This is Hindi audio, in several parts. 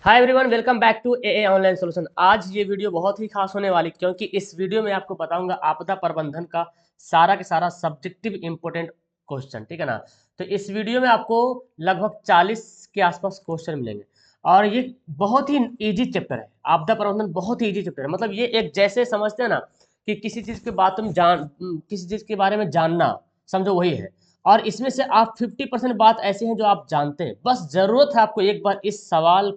Hi everyone, welcome back to a online solution. आज ये वीडियो बहुत ही खास होने वाली, क्योंकि इस वीडियो में आपको बताऊंगा आपदा प्रबंधन का सारा के सारा सब्जेक्टिव इंपॉर्टेंट क्वेश्चन। ठीक है ना। तो इस वीडियो में आपको लगभग 40 के आसपास क्वेश्चन मिलेंगे और ये बहुत ही इजी चैप्टर है। आपदा प्रबंधन बहुत ही इजी चैप्टर है। मतलब ये एक जैसे समझते हैं ना कि किसी चीज़ के बात में किसी चीज़ के बारे में जानना, समझो वही है। और इसमें से आप 50% बात ऐसे हैं जो आप जानते हैं, बस ज़रूरत है आपको एक बार इस सवाल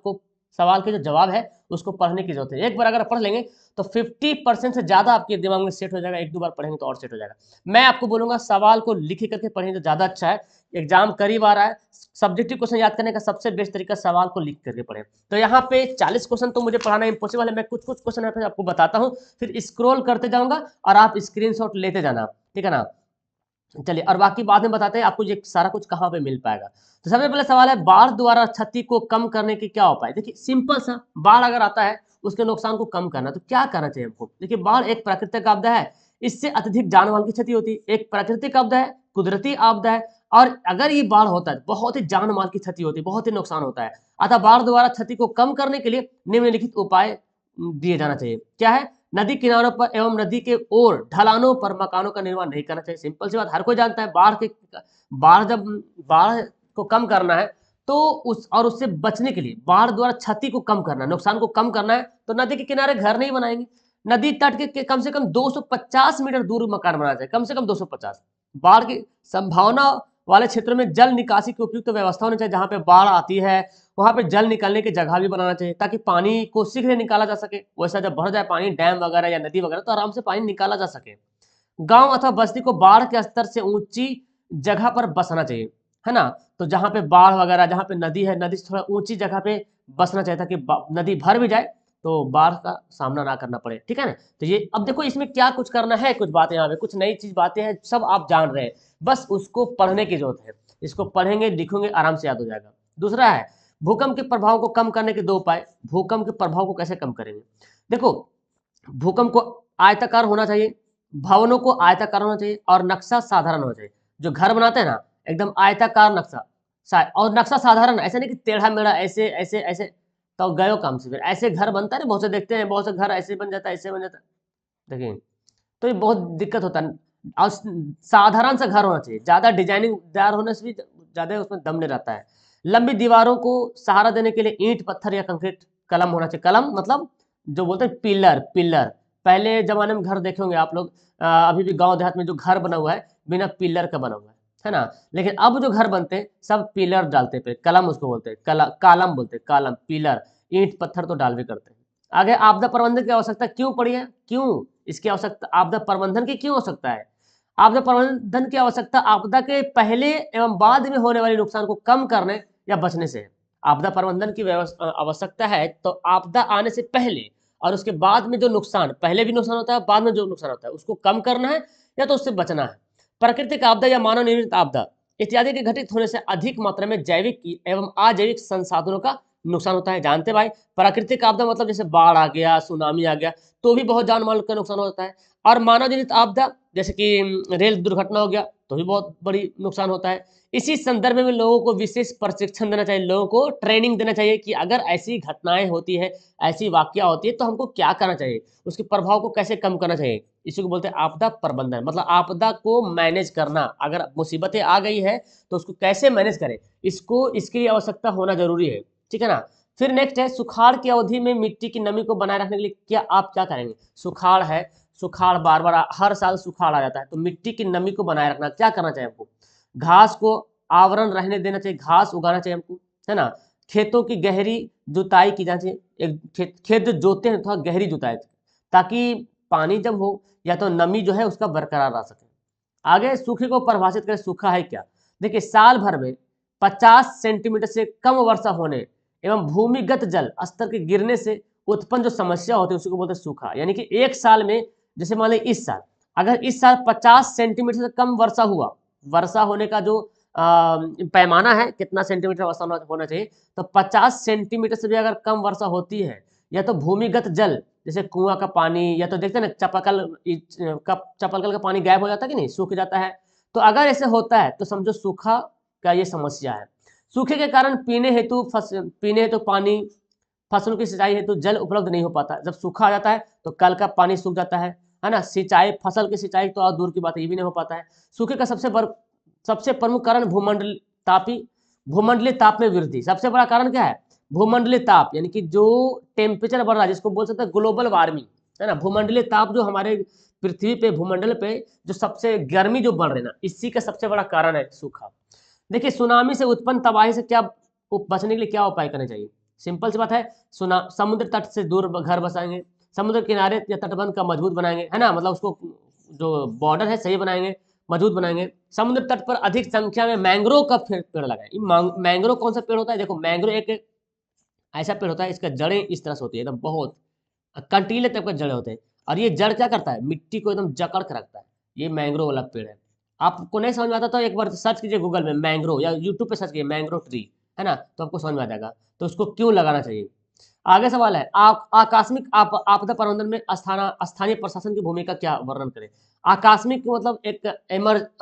के जो जवाब है उसको पढ़ने की जरूरत है। एक बार अगर पढ़ लेंगे तो 50% से ज़्यादा आपके दिमाग में सेट हो जाएगा। एक दो बार पढ़ेंगे तो और सेट हो जाएगा। मैं आपको बोलूँगा सवाल को लिख करके पढ़ेंगे तो ज़्यादा अच्छा है। एग्जाम करीब आ रहा है, सब्जेक्टिव क्वेश्चन याद करने का सबसे बेस्ट तरीका सवाल को लिख करके पढ़ें। तो यहाँ पे 40 क्वेश्चन तो मुझे पढ़ाना इम्पॉसिबल है। मैं कुछ कुछ क्वेश्चन यहाँ पे आपको बताता हूँ, फिर स्क्रॉल करते जाऊँगा और आप स्क्रीनशॉट लेते जाना। ठीक है ना। चलिए, और बाकी बाद में बताते हैं आपको ये सारा कुछ कहाँ पे मिल पाएगा। तो सबसे पहले सवाल है, बाढ़ द्वारा क्षति को कम करने के क्या उपाय। देखिए सिंपल सा, बाढ़ अगर आता है उसके नुकसान को कम करना, तो क्या करना चाहिए हमको। देखिए बाढ़ एक प्राकृतिक आपदा है, इससे अत्यधिक जान माल की क्षति होती है। एक प्राकृतिक आपदा है, कुदरती आपदा है, और अगर ये बाढ़ होता है बहुत ही जान माल की क्षति होती है, बहुत ही नुकसान होता है। अतः बाढ़ द्वारा क्षति को कम करने के लिए निम्नलिखित उपाय दिए जाना चाहिए। क्या है? नदी किनारों पर एवं नदी के ओर ढलानों पर मकानों का निर्माण नहीं करना चाहिए। सिंपल सी बात, हर कोई जानता है जब बाढ़ को कम करना है तो उससे बचने के लिए बाढ़ द्वारा क्षति को कम करना है, नुकसान को कम करना है, तो नदी के किनारे घर नहीं बनाएंगे। नदी तट के कम से कम 250 मीटर दूर मकान बनाना चाहिए, कम से कम 250। बाढ़ की संभावना वाले क्षेत्रों में जल निकासी की उपयुक्त व्यवस्था होनी चाहिए। जहां पे बाढ़ आती है वहां पे जल निकालने की जगह भी बनाना चाहिए, ताकि पानी को शीघ्र निकाला जा सके। वैसा जब भर जाए पानी, डैम वगैरह या नदी वगैरह, तो आराम से पानी निकाला जा सके। गांव अथवा बस्ती को बाढ़ के स्तर से ऊंची जगह पर बसना चाहिए, है ना। तो जहां पे बाढ़ वगैरह, जहां पे नदी है, नदी से थोड़ा ऊंची जगह पे बसना चाहिए, ताकि नदी भर भी जाए तो बाढ़ का सामना ना करना पड़े। ठीक है ना। तो ये अब देखो इसमें क्या कुछ करना है, कुछ बातें यहाँ पे, कुछ नई चीज बातें हैं, सब आप जान रहे हैं, बस उसको पढ़ने की जरूरत है। इसको पढ़ेंगे लिखेंगे आराम से याद हो जाएगा। दूसरा है, भूकंप के प्रभाव को कम करने के दो उपाय। भूकंप के प्रभाव को कैसे कम करेंगे। देखो, भूकंप को आयताकार होना चाहिए, भवनों को आयताकार होना चाहिए, और नक्शा साधारण होना चाहिए। जो घर बनाते हैं ना, एकदम आयताकार नक्शा, और नक्शा साधारण, ऐसा नहीं कि टेढ़ा मेढ़ा ऐसे ऐसे ऐसे, तो गयो काम से। फिर ऐसे घर बनता है ना, बहुत से देखते हैं, बहुत से घर ऐसे बन जाता है, ऐसे बन जाता है, देखिए, तो ये बहुत दिक्कत होता है। और साधारण सा घर होना चाहिए, ज्यादा डिजाइनिंग दार होने से भी ज्यादा उसमें दम नहीं रहता है। लंबी दीवारों को सहारा देने के लिए ईंट पत्थर या कंक्रीट कलम होना चाहिए। कलम मतलब जो बोलते हैं पिलर, पिलर। पहले जमाने में घर देखे होंगे आप लोग, अभी भी गांव देहात में जो घर बना हुआ है बिना पिलर का बना हुआ है ना। लेकिन अब जो घर बनते हैं सब पिलर डालते हैं, कलम उसको बोलते हैं, कालम बोलते हैं, कालम, पिलर। ईंट पत्थर तो डाल भी करते हैं। आगे, आपदा प्रबंधन की आवश्यकता क्यों पड़ी है, क्यों इसकी आवश्यकता, आपदा प्रबंधन की क्यों आवश्यकता है। आपदा प्रबंधन की आवश्यकता आपदा के पहले एवं बाद में होने वाले नुकसान को कम करने या बचने से है। आपदा प्रबंधन की आवश्यकता है तो आपदा आने से पहले और उसके बाद में जो नुकसान, पहले भी नुकसान होता है, बाद में जो नुकसान होता है, उसको कम करना है या तो उससे बचना है। प्राकृतिक आपदा या मानव निर्मित आपदा इत्यादि के घटित होने से अधिक मात्रा में जैविक एवं अजैविक संसाधनों का नुकसान होता है। जानते भाई, प्राकृतिक आपदा मतलब जैसे बाढ़ आ गया, सुनामी आ गया, तो भी बहुत जान माल का नुकसान होता है। और मानव जनित आपदा जैसे कि रेल दुर्घटना हो गया, तो भी बहुत बड़ी नुकसान होता है। इसी संदर्भ में लोगों को विशेष प्रशिक्षण देना चाहिए, लोगों को ट्रेनिंग देना चाहिए कि अगर ऐसी घटनाएं होती है, ऐसी वाकया होती है, तो हमको क्या करना चाहिए, उसके प्रभाव को कैसे कम करना चाहिए। इसी को बोलते हैं आपदा प्रबंधन, मतलब आपदा को मैनेज करना। अगर मुसीबतें आ गई है तो उसको कैसे मैनेज करें, इसको इसके लिए आवश्यकता होना जरूरी है। ठीक है ना। फिर नेक्स्ट है, सुखाड़ की अवधि में मिट्टी की नमी को बनाए रखने के लिए क्या आप क्या करेंगे। सुखाड़ है, सुखाड़ बार बार हर साल सुखाड़ आ जाता है, तो मिट्टी की नमी को बनाए रखना क्या करना चाहिए हमको। घास को आवरण रहने देना चाहिए, घास उगाना चाहिए हमको, है ना। खेतों की गहरी जुताई की जानी चाहिए। एक खेत जो जोते हैं थोड़ा गहरी जुताई, ताकि पानी जब हो या तो नमी जो है उसका बरकरार रह सके। आगे, सूखे को परिभाषित करें, सूखा है क्या। देखिए, साल भर में 50 सेंटीमीटर से कम वर्षा होने एवं भूमिगत जल स्तर के गिरने से उत्पन्न जो समस्या होती है उसी को बोलते हैं सूखा। यानी कि एक साल में, जैसे मान लीजिए इस साल, अगर इस साल 50 सेंटीमीटर से कम वर्षा हुआ, वर्षा होने का जो पैमाना है कितना सेंटीमीटर वर्षा होना चाहिए, तो 50 सेंटीमीटर से भी अगर कम वर्षा होती है, या तो भूमिगत जल जैसे कुआं का पानी, या तो देखते हैं ना चापाकल का पानी गायब हो जाता है कि नहीं, सूख जाता है, तो अगर ऐसे होता है तो समझो सूखा का ये समस्या है। सूखे के कारण पीने हेतु पानी फसलों की सिंचाई हेतु जल उपलब्ध नहीं हो पाता। जब सूखा आ जाता है तो कल का पानी सूख जाता है ना। सिंचाई, फसल की सिंचाई तो और दूर की बात है, ये भी नहीं हो पाता है। सूखे का सबसे प्रमुख कारण भूमंडलीय ताप में वृद्धि। सबसे बड़ा कारण क्या है? भूमंडलीय ताप, यानी कि जो टेम्परेचर बढ़ रहा है, जिसको बोल सकते हैं ग्लोबल वार्मिंग, है ना। भूमंडलीय ताप जो हमारे पृथ्वी पे, भूमंडल पे जो सबसे गर्मी जो बढ़ रही है ना, इसी का सबसे बड़ा कारण है सूखा। देखिए, सुनामी से उत्पन्न तबाही से क्या बचने के लिए क्या उपाय करने चाहिए? सिंपल सी बात है, समुद्र तट से दूर घर बसाएंगे, समुद्र किनारे या तटबंध का मजबूत बनाएंगे, है ना, मतलब उसको जो बॉर्डर है सही बनाएंगे, मजबूत बनाएंगे। समुद्र तट पर अधिक संख्या में मैंग्रोव का पेड़ लगाएं। मैंग्रोव कौन सा पेड़ होता है? देखो, मैंग्रोव एक ऐसा पेड़ होता है, इसका जड़ें इस तरह से होती है, एकदम बहुत कंटीले टाइप का जड़ें होते हैं, और ये जड़ क्या करता है? मिट्टी को एकदम जकड़ के रखता है। ये मैंग्रोव वाला पेड़ है। आपको नहीं समझ में आता तो एक बार सर्च कीजिए गूगल में मैंग्रोव, या यूट्यूब पे सर्च कीजिए मैंग्रोव ट्री, है ना, तो आपको समझ में आ जाएगा। तो उसको क्यों लगाना चाहिए? आगे सवाल है, आकस्मिक आपदा प्रबंधन में स्थानीय प्रशासन की भूमिका क्या वर्णन करें? आकस्मिक मतलब एक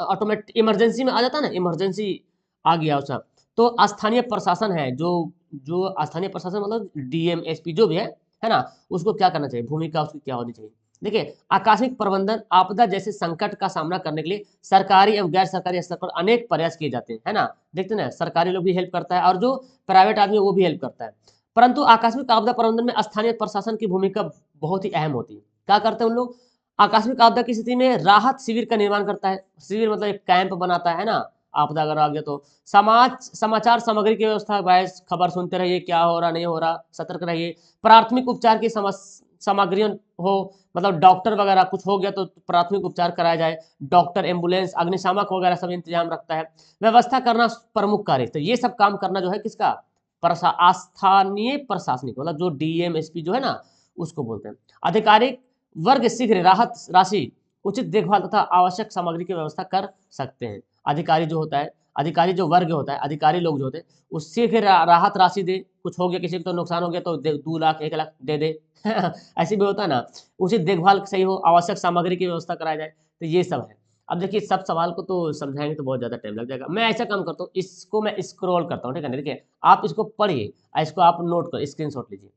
ऑटोमेटिक इमरजेंसी में आ जाता है ना, इमरजेंसी आ गया उसका, तो स्थानीय प्रशासन है, जो जो स्थानीय प्रशासन मतलब डीएम एसपी जो भी है ना, उसको क्या करना चाहिए, भूमिका उसकी क्या होनी चाहिए? देखिए, आकस्मिक प्रबंधन आपदा जैसे संकट का सामना करने के लिए सरकारी एवं गैर सरकारी स्तर पर अनेक प्रयास किए जाते हैं, है ना। देखते हैं ना, सरकारी लोग भी हेल्प करता है और जो प्राइवेट आदमी है वो भी हेल्प करता है। परंतु आकस्मिक आपदा प्रबंधन में स्थानीय प्रशासन की भूमिका बहुत ही अहम होती है। क्या करते हैं उन लोग? आकस्मिक आपदा की स्थिति में राहत शिविर का निर्माण करता है। शिविर मतलब एक कैंप बनाता है ना, आपदा अगर आ गया तो। समाचार सामग्री की व्यवस्था, बहस खबर सुनते रहिए, क्या हो रहा नहीं हो रहा, सतर्क रहिए। प्राथमिक उपचार की सामग्रियों हो, मतलब डॉक्टर वगैरह कुछ हो गया तो प्राथमिक उपचार कराया जाए। डॉक्टर, एम्बुलेंस, अग्निशामक वगैरह सब इंतजाम रखता है। व्यवस्था करना प्रमुख कार्य, तो ये सब काम करना जो है किसका? स्थानीय प्रशासनिक, मतलब जो डीएम एसपी जो है ना, उसको बोलते हैं। आधिकारिक वर्ग शीघ्र राहत राशि, उचित देखभाल तथा आवश्यक सामग्री की व्यवस्था कर सकते हैं। अधिकारी जो होता है, अधिकारी जो वर्ग होता है, अधिकारी लोग जो होते हैं, उससे फिर राहत राशि दे। कुछ हो गया, किसी को तो नुकसान हो गया तो 2 लाख 1 लाख दे दे ऐसे भी होता है ना। उचित देखभाल सही हो, आवश्यक सामग्री की व्यवस्था कराया जाए, तो ये सब है। अब देखिए, सब सवाल को तो समझाएंगे तो बहुत ज़्यादा टाइम लग जाएगा। मैं ऐसा काम करता हूँ, इसको मैं स्क्रॉल करता हूँ, ठीक है ना। देखिए, आप इसको पढ़िए, इसको आप नोट कर स्क्रीनशॉट लीजिए।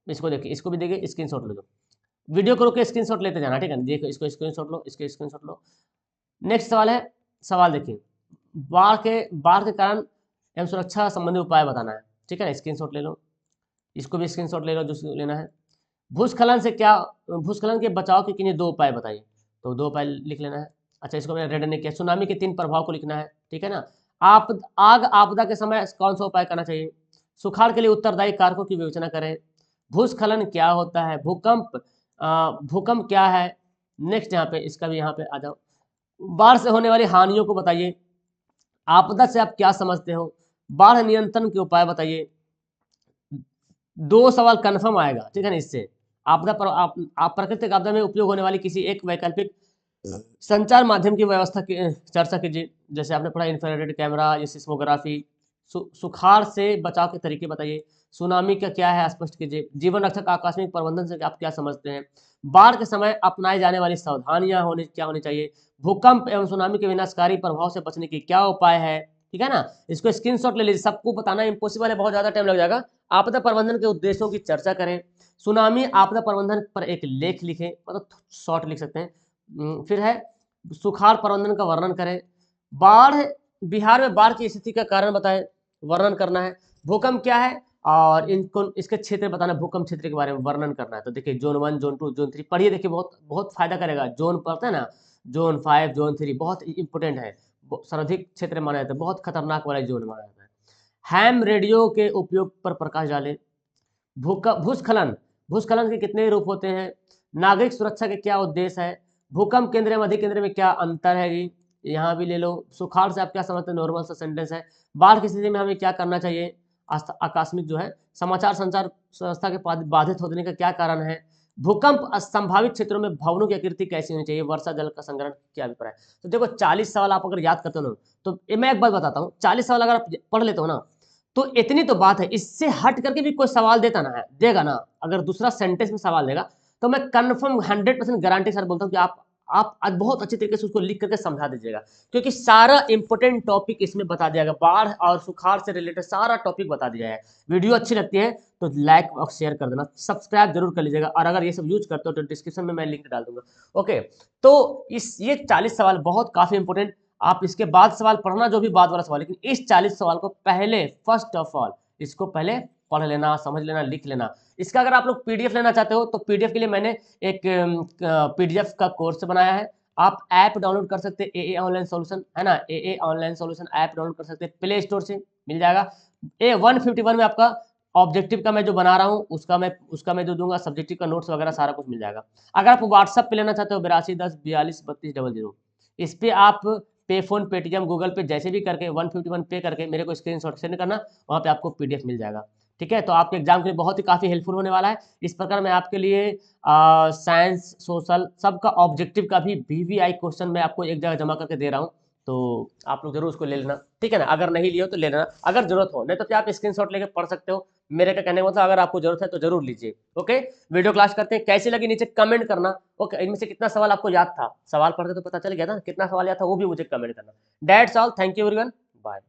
इसको देखिए, इसको भी देखिए, स्क्रीनशॉट ले लो। वीडियो को रोक के स्क्रीनशॉट लेते जाना, ठीक है ना। देखो, इसको स्क्रीनशॉट लो, इसके स्क्रीनशॉट लो। नेक्स्ट सवाल है, सवाल देखिए, बाढ़ के कारण एवं सुरक्षा संबंधी उपाय बताना है, ठीक है ना। स्क्रीनशॉट ले लो, इसको भी स्क्रीनशॉट ले लो जो लेना है। भूस्खलन के बचाव के किन्हीं 2 उपाय बताइए, तो 2 उपाय लिख लेना है। अच्छा, इसको मैंने रेड नहीं किया। सुनामी के 3 प्रभाव को लिखना है, ठीक है ना। आग आपदा के समय कौन सा उपाय करना चाहिए? सुखाड़ के लिए उत्तरदायी कारकों की विवेचना करें। भूस्खलन क्या होता है? भूकंप क्या है? नेक्स्ट यहाँ पे, इसका भी यहाँ पे आ जाओ। बाढ़ से होने वाली हानियों को बताइए। आपदा से आप क्या समझते हो? बाढ़ नियंत्रण के उपाय बताइए। 2 सवाल कन्फर्म आएगा, ठीक है ना। इससे आपदा पर आप प्राकृतिक आपदा में उपयोग होने वाली किसी एक वैकल्पिक संचार माध्यम की व्यवस्था की चर्चा कीजिए। जैसे आपने पढ़ा इंफ्रारेड कैमरा या सिस्मोग्राफी। सुखाड़ से बचाव के तरीके बताइए। सुनामी का क्या है, स्पष्ट कीजिए। जीवन रक्षक आकस्मिक प्रबंधन से आप क्या समझते हैं? बाढ़ के समय अपनाई जाने वाली सावधानियां क्या होनी चाहिए? भूकंप एवं सुनामी के विनाशकारी प्रभाव से बचने की क्या उपाय है, ठीक है ना। इसको स्क्रीनशॉट ले लीजिए। सबको बताना इम्पॉसिबल है, बहुत ज्यादा टाइम लग जाएगा। आपदा प्रबंधन के उद्देश्यों की चर्चा करें। सुनामी आपदा प्रबंधन पर एक लेख लिखें, मतलब शॉर्ट लिख सकते हैं। फिर है, सुखाड़ प्रबंधन का वर्णन करें। बिहार में बाढ़ की स्थिति का कारण बताएं, वर्णन करना है। भूकंप क्या है और इनको इसके क्षेत्र बताना, भूकंप क्षेत्र के बारे में वर्णन करना है। तो देखिए, जोन 1, जोन 2, जोन 3 पढ़िए। देखिए, बहुत बहुत फायदा करेगा। जोन पढ़ते हैं ना, जोन 5, जोन 3 बहुत इंपोर्टेंट है, सर्वाधिक क्षेत्र माना जाता है, बहुत खतरनाक वाला जोन माना जाता है। हैम रेडियो के उपयोग पर प्रकाश डालें। भूस्खलन के कितने रूप होते हैं? नागरिक सुरक्षा के क्या उद्देश्य है? भूकंप केंद्र एवं अधिकेंद्र में क्या अंतर है जी? यहाँ भी ले लो। सुखाड़ से आप क्या समझते हैं? नॉर्मल सा सेंटेंस है। बाढ़ की स्थिति में हमें क्या करना चाहिए? आकस्मिक जो है, समाचार संचार व्यवस्था के बाधित होने का क्या कारण है? भूकंप संभावित क्षेत्रों में भवनों की आकृति कैसी होनी चाहिए? वर्षा जल का संग्रहण क्या अभिप्राय? तो देखो, 40 सवाल आप अगर याद करते हो ना, तो मैं एक बात बताता हूँ, 40 सवाल अगर आप पढ़ लेते हो ना, तो इतनी तो बात है। इससे हट करके भी कोई सवाल देगा ना, अगर दूसरा सेंटेंस में सवाल देगा, तो मैं कन्फर्म 100% गारंटी सर बोलता हूँ कि आप आप आज बहुत अच्छे तरीके से उसको लिख करके समझा दीजिएगा, क्योंकि सारा इंपॉर्टेंट टॉपिक इसमें बता दिया गया, बाढ़ और सुखाड़ से रिलेटेड सारा टॉपिक बता दिया है। वीडियो अच्छी लगती है तो लाइक और शेयर कर देना, सब्सक्राइब जरूर कर लीजिएगा, और अगर ये सब यूज करते हो तो डिस्क्रिप्शन में मैं लिंक डाल दूंगा। ओके, तो ये 40 सवाल बहुत काफी इंपॉर्टेंट, आप इसके बाद सवाल पढ़ना जो भी बाद वाला सवाल, लेकिन इस 40 सवाल को पहले फर्स्ट ऑफ ऑल इसको पहले पढ़ लेना, समझ लेना, लिख लेना। इसका अगर आप लोग पीडीएफ लेना चाहते हो तो पीडीएफ के लिए मैंने एक पीडीएफ का कोर्स बनाया है। आप ऐप डाउनलोड कर सकते हैं, AA ऑनलाइन सॉल्यूशन है ना, AA online solution app download कर सकते हैं, प्ले स्टोर से मिल जाएगा। A151 में आपका ऑब्जेक्टिव का मैं जो बना रहा हूँ उसका मैं दे दूंगा, सब्जेक्टिव का नोट्स वगैरह सारा कुछ मिल जाएगा। अगर आप व्हाट्सअप पे लेना चाहते हो 8210423200, इस पे आप पे फोन, पेटीएम, गूगल पे जैसे भी करके 151 पे करके मेरे को स्क्रीनशॉट सेंड करना, वहाँ पे आपको पीडीएफ मिल जाएगा। ठीक है, तो आपके एग्जाम के लिए बहुत ही काफ़ी हेल्पफुल होने वाला है। इस प्रकार मैं आपके लिए साइंस, सोशल, सबका ऑब्जेक्टिव का भी VVI क्वेश्चन मैं आपको एक जगह जमा करके दे रहा हूँ, तो आप लोग जरूर उसको ले लेना। ठीक है ना, अगर नहीं लियो तो ले लेना, अगर जरूरत हो, नहीं तो फिर आप स्क्रीनशॉट लेके पढ़ सकते हो। मेरे का कहने का मतलब अगर आपको जरूरत है तो जरूर लीजिए। ओके, वीडियो क्लास करते हैं, कैसी लगी नीचे कमेंट करना। ओके, इनमें से कितना सवाल आपको याद था, सवाल पढ़ के तो पता चल गया था कितना सवाल याद था, वो भी मुझे कमेंट करना। That's all, thank you everyone, bye.